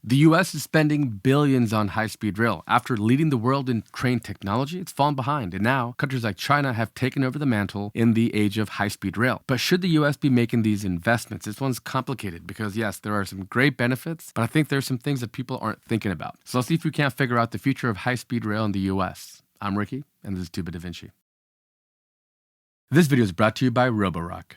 The US is spending billions on high-speed rail. After leading the world in train technology, it's fallen behind, and now countries like China have taken over the mantle in the age of high-speed rail. But should the US be making these investments? This one's complicated because, yes, there are some great benefits, but I think there's some things that people aren't thinking about. So let's see if we can't figure out the future of high-speed rail in the US. I'm Ricky, and this is 2-Bit Da Vinci. This video is brought to you by Roborock.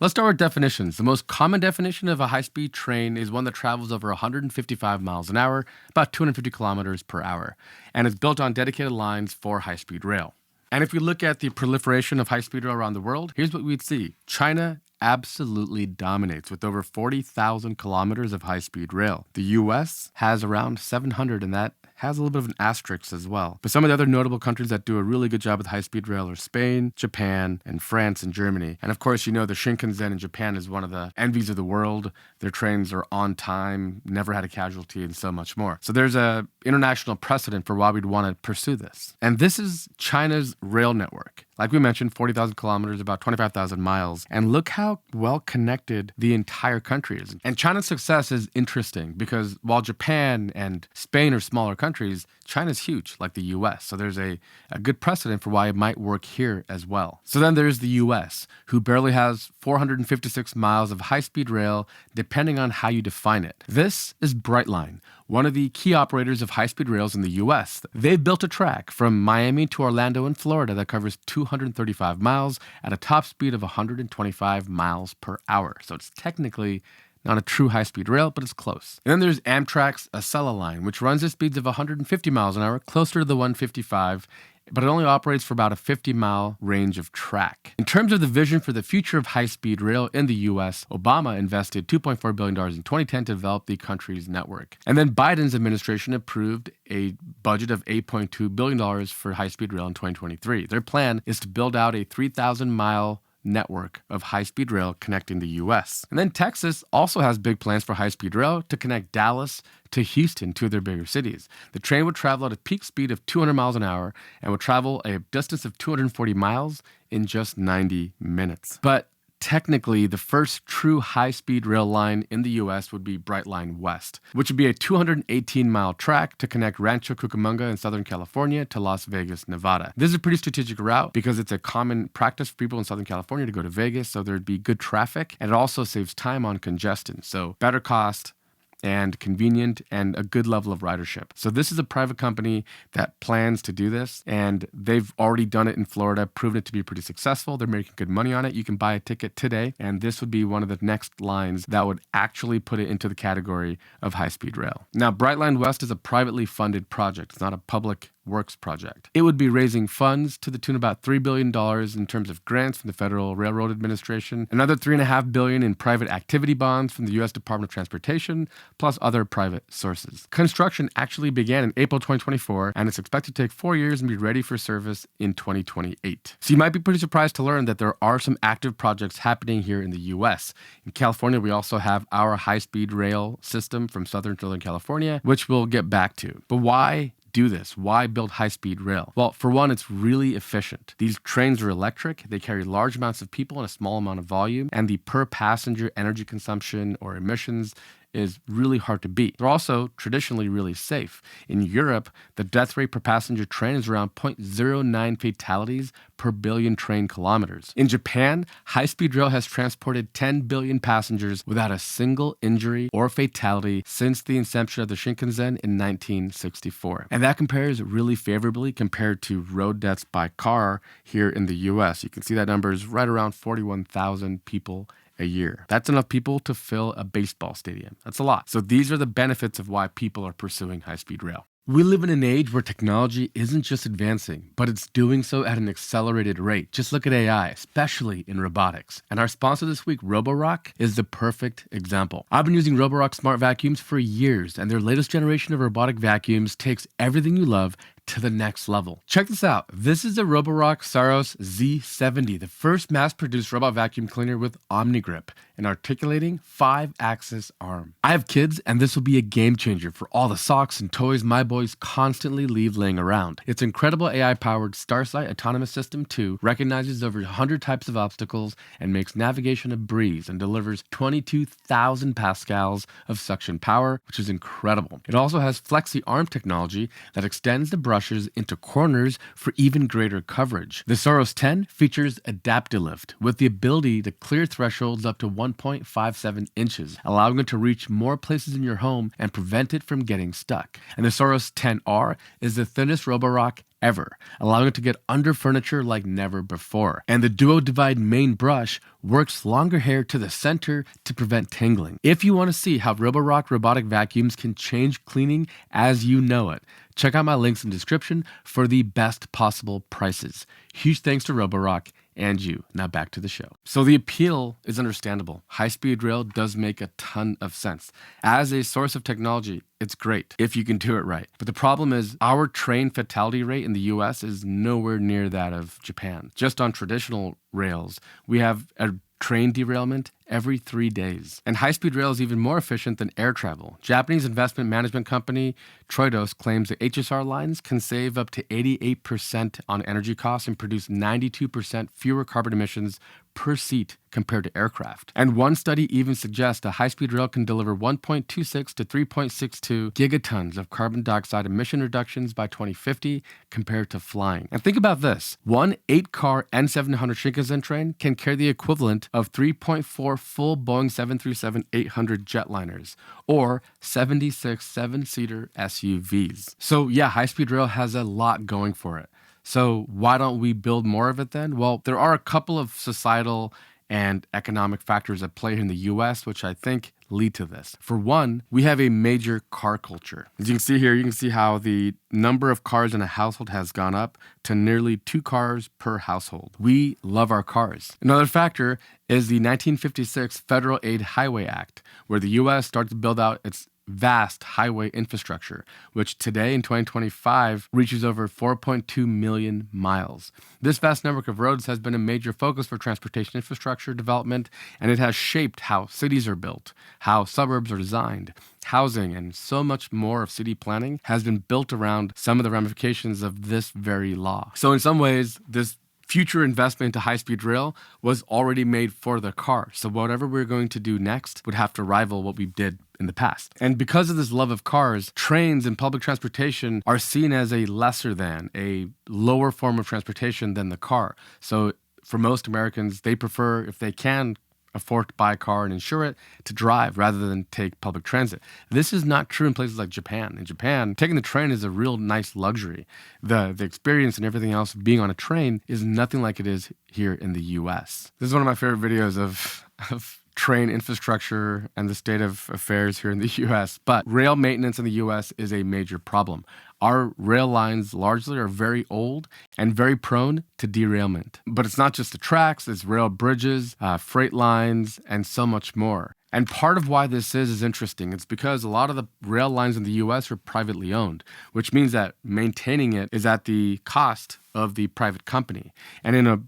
Let's start with definitions. The most common definition of a high-speed train is one that travels over 155 miles an hour, about 250 kilometers per hour, and is built on dedicated lines for high-speed rail. And if we look at the proliferation of high-speed rail around the world, here's what we'd see. China absolutely dominates with over 40,000 kilometers of high-speed rail. The US has around 700, and that has a little bit of an asterisk as well. But some of the other notable countries that do a really good job with high-speed rail are Spain, Japan, and France and Germany. And of course, you know the Shinkansen in Japan is one of the envies of the world. Their trains are on time, never had a casualty, and so much more. So there's an international precedent for why we'd want to pursue this. And this is China's rail network. Like we mentioned, 40,000 kilometers, about 25,000 miles. And look how well connected the entire country is. And China's success is interesting because while Japan and Spain are smaller countries, China's huge, like the US. So there's a good precedent for why it might work here as well. So then there's the US, who barely has 456 miles of high-speed rail, depending on how you define it. This is Brightline, one of the key operators of high-speed rails in the US. They've built a track from Miami to Orlando in Florida that covers 235 miles at a top speed of 125 miles per hour. So it's technically not a true high-speed rail, but it's close. And then there's Amtrak's Acela line, which runs at speeds of 150 miles an hour, closer to the 155, but it only operates for about a 50-mile range of track. In terms of the vision for the future of high-speed rail in the U.S., Obama invested $2.4 billion in 2010 to develop the country's network. And then Biden's administration approved a budget of $8.2 billion for high-speed rail in 2023. Their plan is to build out a 3,000-mile network of high-speed rail connecting the U.S. And then Texas also has big plans for high-speed rail to connect Dallas to Houston, two of their bigger cities. The train would travel at a peak speed of 200 miles an hour and would travel a distance of 240 miles in just 90 minutes. But technically, the first true high-speed rail line in the U.S. would be Brightline West, which would be a 218-mile track to connect Rancho Cucamonga in Southern California to Las Vegas, Nevada. This is a pretty strategic route because it's a common practice for people in Southern California to go to Vegas, so there'd be good traffic, and it also saves time on congestion, so better cost and convenient, and a good level of ridership. So this is a private company that plans to do this, and they've already done it in Florida, proven it to be pretty successful. They're making good money on it. You can buy a ticket today, and this would be one of the next lines that would actually put it into the category of high-speed rail. Now, Brightline West is a privately funded project. It's not a public works project. It would be raising funds to the tune of about $3 billion in terms of grants from the Federal Railroad Administration, another $3.5 billion in private activity bonds from the U.S. Department of Transportation, plus other private sources. Construction actually began in April 2024, and it's expected to take 4 years and be ready for service in 2028. So you might be pretty surprised to learn that there are some active projects happening here in the U.S. In California, we also have our high-speed rail system from Southern California, which we'll get back to. But why do this? Why build high-speed rail? Well, for one, it's really efficient. These trains are electric, they carry large amounts of people in a small amount of volume, and the per passenger energy consumption or emissions is really hard to beat. They're also traditionally really safe. In Europe, the death rate per passenger train is around 0.09 fatalities per billion train kilometers. In Japan, high-speed rail has transported 10 billion passengers without a single injury or fatality since the inception of the Shinkansen in 1964. And that compares really favorably compared to road deaths by car here in the US. You can see that number is right around 41,000 people a year. That's enough people to fill a baseball stadium. That's a lot. So these are the benefits of why people are pursuing high-speed rail. We live in an age where technology isn't just advancing, but it's doing so at an accelerated rate. Just look at AI, especially in robotics. And our sponsor this week, Roborock, is the perfect example. I've been using Roborock smart vacuums for years, and their latest generation of robotic vacuums takes everything you love to the next level. Check this out. This is a Roborock Saros Z70, the first mass-produced robot vacuum cleaner with OmniGrip. an articulating 5-axis arm. I have kids, and this will be a game changer for all the socks and toys my boys constantly leave laying around. Its incredible AI-powered Starsight autonomous system 2 recognizes over 100 types of obstacles and makes navigation a breeze and delivers 22,000 pascals of suction power, which is incredible. It also has flexi arm technology that extends the brushes into corners for even greater coverage. The Soros 10 features AdaptiLift with the ability to clear thresholds up to 1.57 inches, allowing it to reach more places in your home and prevent it from getting stuck. And the Soros 10R is the thinnest Roborock ever, allowing it to get under furniture like never before. And the Duo Divide main brush works longer hair to the center to prevent tangling. If you want to see how Roborock robotic vacuums can change cleaning as you know it, check out my links in the description for the best possible prices. Huge thanks to Roborock and you. Now back to the show. So the appeal is understandable. High-speed rail does make a ton of sense. As a source of technology, it's great if you can do it right. But the problem is our train fatality rate in the US is nowhere near that of Japan. Just on traditional rails, we have a train derailment every 3 days. And high-speed rail is even more efficient than air travel. Japanese investment management company Troidos claims that HSR lines can save up to 88% on energy costs and produce 92% fewer carbon emissions per seat compared to aircraft. And one study even suggests a high-speed rail can deliver 1.26 to 3.62 gigatons of carbon dioxide emission reductions by 2050 compared to flying. And think about this. One 8-car N700 Shinkansen train can carry the equivalent of 3.4 full Boeing 737-800 jetliners, or 76 7-seater SUVs. So yeah, high-speed rail has a lot going for it. So why don't we build more of it then? Well, there are a couple of societal and economic factors at play here in the US, which I think lead to this. For one, we have a major car culture. As you can see here, you can see how the number of cars in a household has gone up to nearly 2 cars per household. We love our cars. Another factor is the 1956 Federal Aid Highway Act, where the US started to build out its vast highway infrastructure, which today in 2025 reaches over 4.2 million miles. This vast network of roads has been a major focus for transportation infrastructure development, and it has shaped how cities are built, how suburbs are designed. Housing and so much more of city planning has been built around some of the ramifications of this very law. So in some ways, this future investment into high-speed rail was already made for the car. So whatever we're going to do next would have to rival what we did in the past. And because of this love of cars, trains and public transportation are seen as a lesser than, a lower form of transportation than the car. So for most Americans, they prefer, if they can afford to buy a car and insure it, to drive rather than take public transit. This is not true in places like Japan. In Japan, taking the train is a real nice luxury. The experience and everything else of being on a train is nothing like it is here in the US. This is one of my favorite videos of train infrastructure and the state of affairs here in the US. But rail maintenance in the US is a major problem. Our rail lines largely are very old and very prone to derailment. But it's not just the tracks, it's rail bridges, freight lines, and so much more. And part of why this is interesting. It's because a lot of the rail lines in the US are privately owned, which means that maintaining it is at the cost of the private company. And in a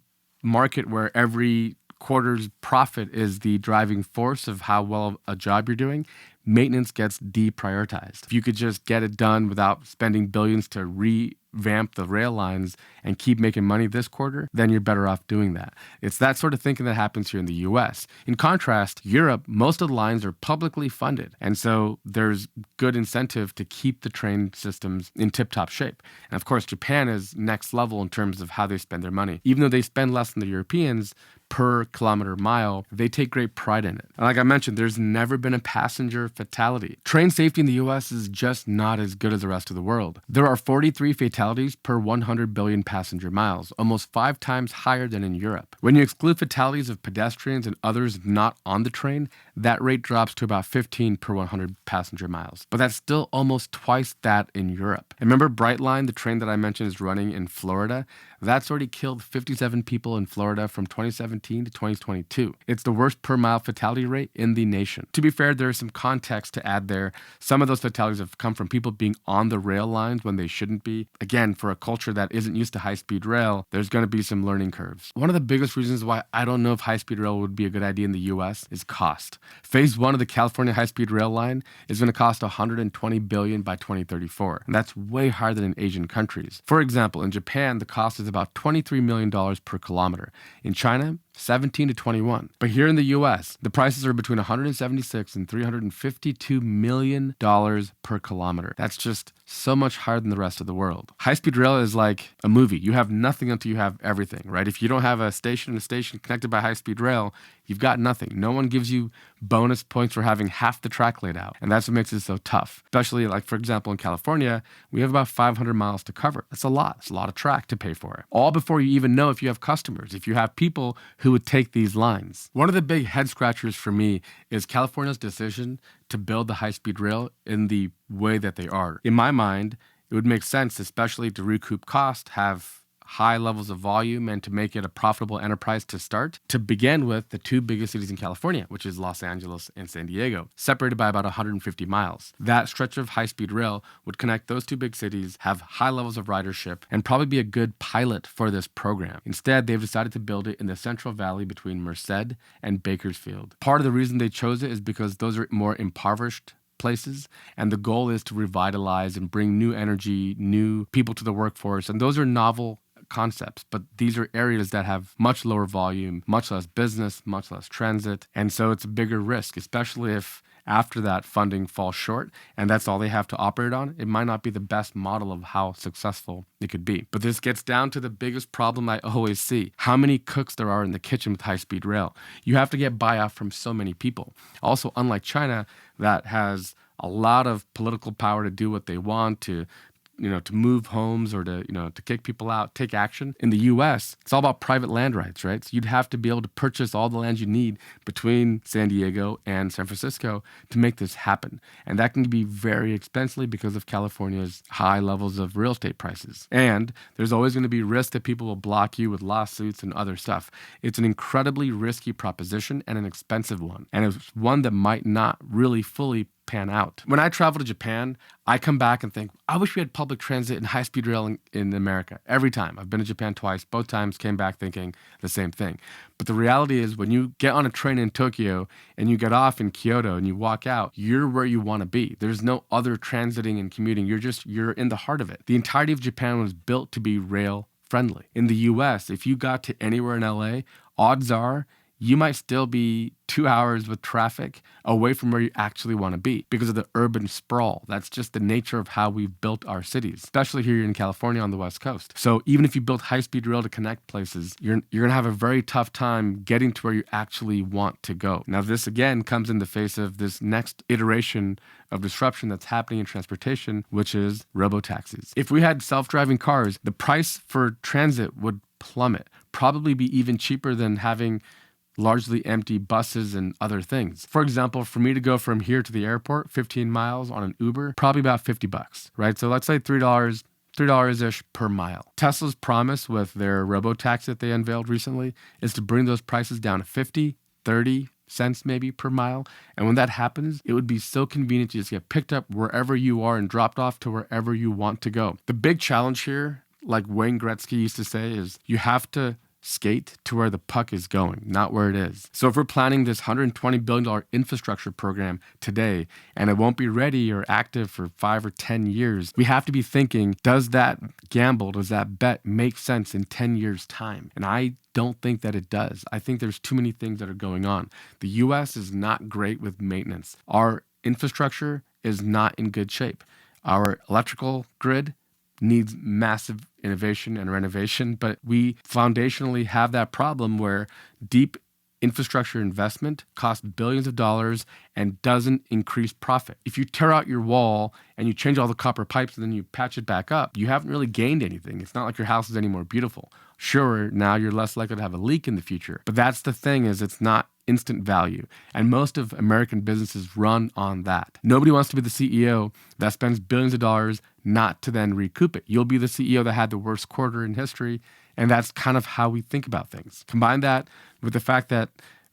market where every quarter's profit is the driving force of how well a job you're doing, maintenance gets deprioritized. If you could just get it done without spending billions to revamp the rail lines and keep making money this quarter, then you're better off doing that. It's that sort of thinking that happens here in the US. In contrast, Europe, most of the lines are publicly funded. And so there's good incentive to keep the train systems in tip-top shape. And of course, Japan is next level in terms of how they spend their money. Even though they spend less than the Europeans per kilometer mile, they take great pride in it. And like I mentioned, there's never been a passenger fatality. Train safety in the US is just not as good as the rest of the world. There are 43 fatalities per 100 billion passenger miles, almost 5 times higher than in Europe. When you exclude fatalities of pedestrians and others not on the train, that rate drops to about 15 per 100 passenger miles. But that's still almost twice that in Europe. And remember Brightline, the train that I mentioned is running in Florida? That's already killed 57 people in Florida from 2017 to 2022. It's the worst per mile fatality rate in the nation. To be fair, there is some context to add there. Some of those fatalities have come from people being on the rail lines when they shouldn't be. Again, for a culture that isn't used to high-speed rail, there's going to be some learning curves. One of the biggest reasons why I don't know if high-speed rail would be a good idea in the US is cost. Phase 1 of the California high-speed rail line is going to cost $120 billion by 2034. And that's way higher than in Asian countries. For example, in Japan, the cost is about $23 million per kilometer. In China, 17 to 21. But here in the US, the prices are between $176 and $352 million per kilometer. That's just so much higher than the rest of the world. High-speed rail is like a movie. You have nothing until you have everything, right? If you don't have a station connected by high-speed rail, you've got nothing. No one gives you bonus points for having half the track laid out. And that's what makes it so tough. Especially like, for example, in California, we have about 500 miles to cover. That's a lot. It's a lot of track to pay for. All before you even know if you have customers, if you have people who would take these lines. One of the big head scratchers for me is California's decision to build the high-speed rail in the way that they are. In my mind, it would make sense, especially to recoup cost, have high levels of volume, and to make it a profitable enterprise to start, to begin with the two biggest cities in California, which is Los Angeles and San Diego, separated by about 150 miles. That stretch of high-speed rail would connect those two big cities, have high levels of ridership, and probably be a good pilot for this program. Instead, they've decided to build it in the Central Valley between Merced and Bakersfield. Part of the reason they chose it is because those are more impoverished places, and the goal is to revitalize and bring new energy, new people to the workforce, and those are novel concepts, but these are areas that have much lower volume, much less business, much less transit, and so it's a bigger risk, especially if after that funding falls short and that's all they have to operate on. It might not be the best model of how successful it could be. But this gets down to the biggest problem I always see: how many cooks there are in the kitchen with high-speed rail. You have to get buy-off from so many people. Also, unlike China, that has a lot of political power to do what they want, to move homes or to kick people out, take action. In the US, it's all about private land rights, right? So you'd have to be able to purchase all the land you need between San Diego and San Francisco to make this happen. And that can be very expensive because of California's high levels of real estate prices. And there's always going to be risk that people will block you with lawsuits and other stuff. It's an incredibly risky proposition and an expensive one. And it's one that might not really fully pan out. When I travel to Japan, I come back and think, I wish we had public transit and high-speed rail in America. Every time. I've been to Japan twice. Both times came back thinking the same thing. But the reality is when you get on a train in Tokyo and you get off in Kyoto and you walk out, you're where you want to be. There's no other transiting and commuting. You're in the heart of it. The entirety of Japan was built to be rail friendly. In the US, if you got to anywhere in LA, odds are you might still be 2 hours with traffic away from where you actually want to be because of the urban sprawl. That's just the nature of how we've built our cities, especially here in California on the West Coast. So even if you built high-speed rail to connect places, you're going to have a very tough time getting to where you actually want to go. Now, this again comes in the face of this next iteration of disruption that's happening in transportation, which is robotaxis. If we had self-driving cars, the price for transit would plummet, probably be even cheaper than having largely empty buses and other things. For example, for me to go from here to the airport, 15 miles on an Uber, probably about $50, right? So let's say $3-ish per mile. Tesla's promise with their robotaxi that they unveiled recently is to bring those prices down to 50, 30 cents maybe per mile. And when that happens, it would be so convenient to just get picked up wherever you are and dropped off to wherever you want to go. The big challenge here, like Wayne Gretzky used to say, is you have to skate to where the puck is going, not where it is. So if we're planning this $120 billion infrastructure program today, and it won't be ready or active for 5 or 10 years, we have to be thinking, does that gamble, does that bet make sense in 10 years' time? And I don't think that it does. I think there's too many things that are going on. The US is not great with maintenance. Our infrastructure is not in good shape. Our electrical grid needs massive innovation and renovation, but we foundationally have that problem where deep infrastructure investment costs billions of dollars and doesn't increase profit. If you tear out your wall and you change all the copper pipes and then you patch it back up, you haven't really gained anything. It's not like your house is any more beautiful. Sure, now you're less likely to have a leak in the future, but that's the thing, is it's not instant value. And most of American businesses run on that. Nobody wants to be the CEO that spends billions of dollars not to then recoup it. You'll be the CEO that had the worst quarter in history, and that's kind of how we think about things. Combine that with the fact that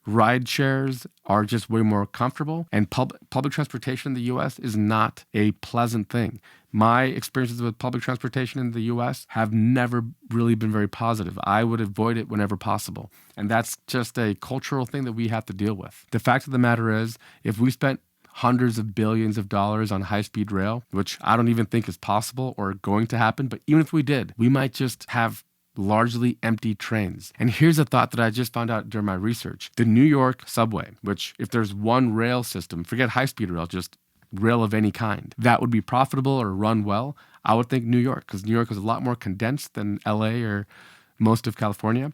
ride shares are just way more comfortable, and public transportation in the U.S. is not a pleasant thing. My experiences with public transportation in the U.S. have never really been very positive. I would avoid it whenever possible. And that's just a cultural thing that we have to deal with. The fact of the matter is, if we spent hundreds of billions of dollars on high-speed rail, which I don't even think is possible or going to happen, but even if we did, we might just have largely empty trains. And here's a thought that I just found out during my research. The New York subway, which if there's one rail system, forget high-speed rail, just rail of any kind, that would be profitable or run well, I would think New York, because New York is a lot more condensed than LA or most of California.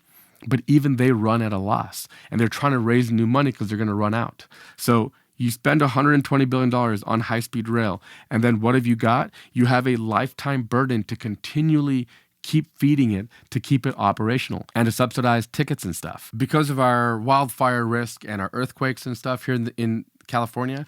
But even they run at a loss, and they're trying to raise new money because they're going to run out. So you spend $120 billion on high-speed rail, and then what have you got? You have a lifetime burden to continually keep feeding it to keep it operational and to subsidize tickets and stuff. Because of our wildfire risk and our earthquakes and stuff here in California,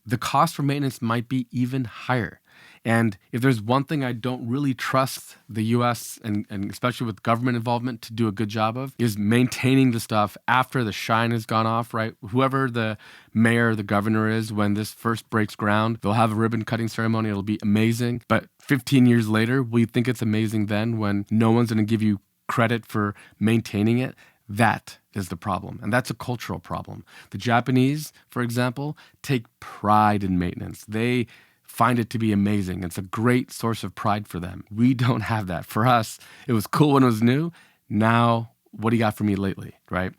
the cost for maintenance might be even higher. And if there's one thing I don't really trust the U.S. and especially with government involvement to do a good job of, is maintaining the stuff after the shine has gone off, right? Whoever the mayor or the governor is, when this first breaks ground, they'll have a ribbon cutting ceremony. It'll be amazing. But 15 years later, will you think it's amazing then when no one's going to give you credit for maintaining it? That is the problem. And that's a cultural problem. The Japanese, for example, take pride in maintenance. They find it to be amazing. It's a great source of pride for them. We don't have that. For us, it was cool when it was new. Now, what do you got for me lately, right?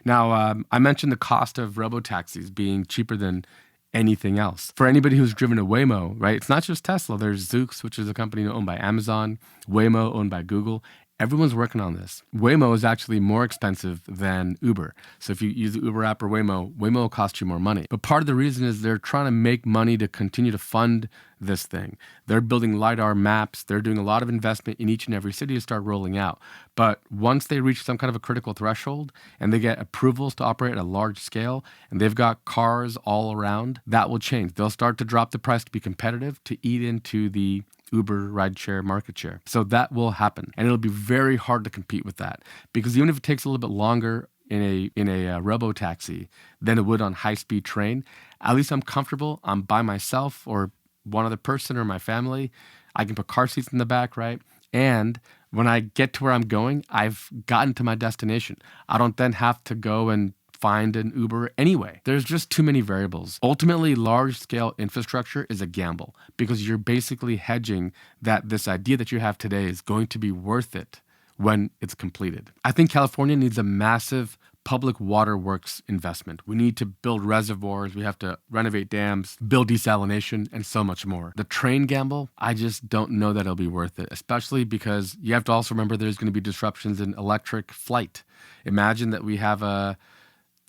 Now, I mentioned the cost of robotaxis being cheaper than anything else. For anybody who's driven a Waymo, right? It's not just Tesla. There's Zoox, which is a company owned by Amazon, Waymo owned by Google. Everyone's working on this. Waymo is actually more expensive than Uber. So if you use the Uber app or Waymo will cost you more money. But part of the reason is they're trying to make money to continue to fund this thing. They're building LiDAR maps. They're doing a lot of investment in each and every city to start rolling out. But once they reach some kind of a critical threshold and they get approvals to operate at a large scale and they've got cars all around, that will change. They'll start to drop the price to be competitive to eat into the Uber rideshare market share. So that will happen. And it'll be very hard to compete with that, because even if it takes a little bit longer in a robo-taxi than it would on high-speed train, at least I'm comfortable. I'm by myself or one other person or my family. I can put car seats in the back, right? And when I get to where I'm going, I've gotten to my destination. I don't then have to go and find an Uber anyway. There's just too many variables. Ultimately, large-scale infrastructure is a gamble, because you're basically hedging that this idea that you have today is going to be worth it when it's completed. I think California needs a massive public waterworks investment. We need to build reservoirs. We have to renovate dams, build desalination, and so much more. The train gamble, I just don't know that it'll be worth it, especially because you have to also remember there's going to be disruptions in electric flight. Imagine that we have a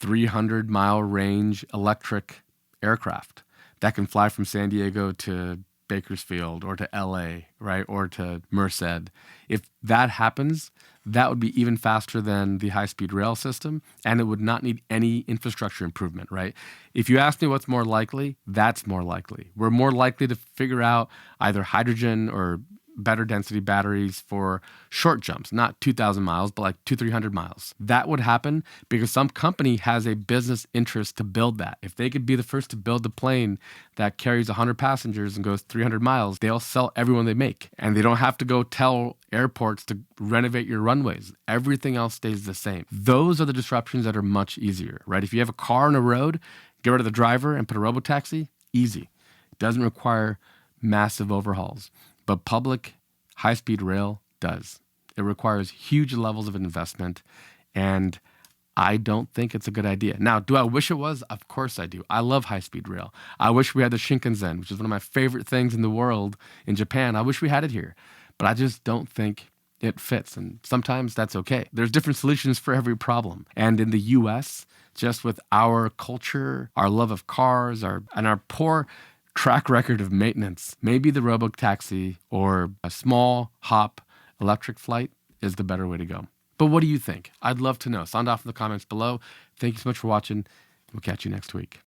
300-mile range electric aircraft that can fly from San Diego to Bakersfield or to LA, right, or to Merced. If that happens, that would be even faster than the high-speed rail system, and it would not need any infrastructure improvement, right? If you ask me what's more likely, that's more likely. We're more likely to figure out either hydrogen or better density batteries for short jumps, not 2,000 miles, but like 200-300 miles. That would happen because some company has a business interest to build that. If they could be the first to build the plane that carries 100 passengers and goes 300 miles, they'll sell everyone they make. And they don't have to go tell airports to renovate your runways. Everything else stays the same. Those are the disruptions that are much easier, right? If you have a car on a road, get rid of the driver and put a robotaxi, easy. It doesn't require massive overhauls. But public high-speed rail does. It requires huge levels of investment, and I don't think it's a good idea. Now, do I wish it was? Of course I do. I love high-speed rail. I wish we had the Shinkansen, which is one of my favorite things in the world in Japan. I wish we had it here, but I just don't think it fits, and sometimes that's okay. There's different solutions for every problem. And in the U.S., just with our culture, our love of cars, and our poor track record of maintenance, maybe the robo-taxi or a small hop electric flight is the better way to go. But what do you think? I'd love to know. Sound off in the comments below. Thank you so much for watching. We'll catch you next week.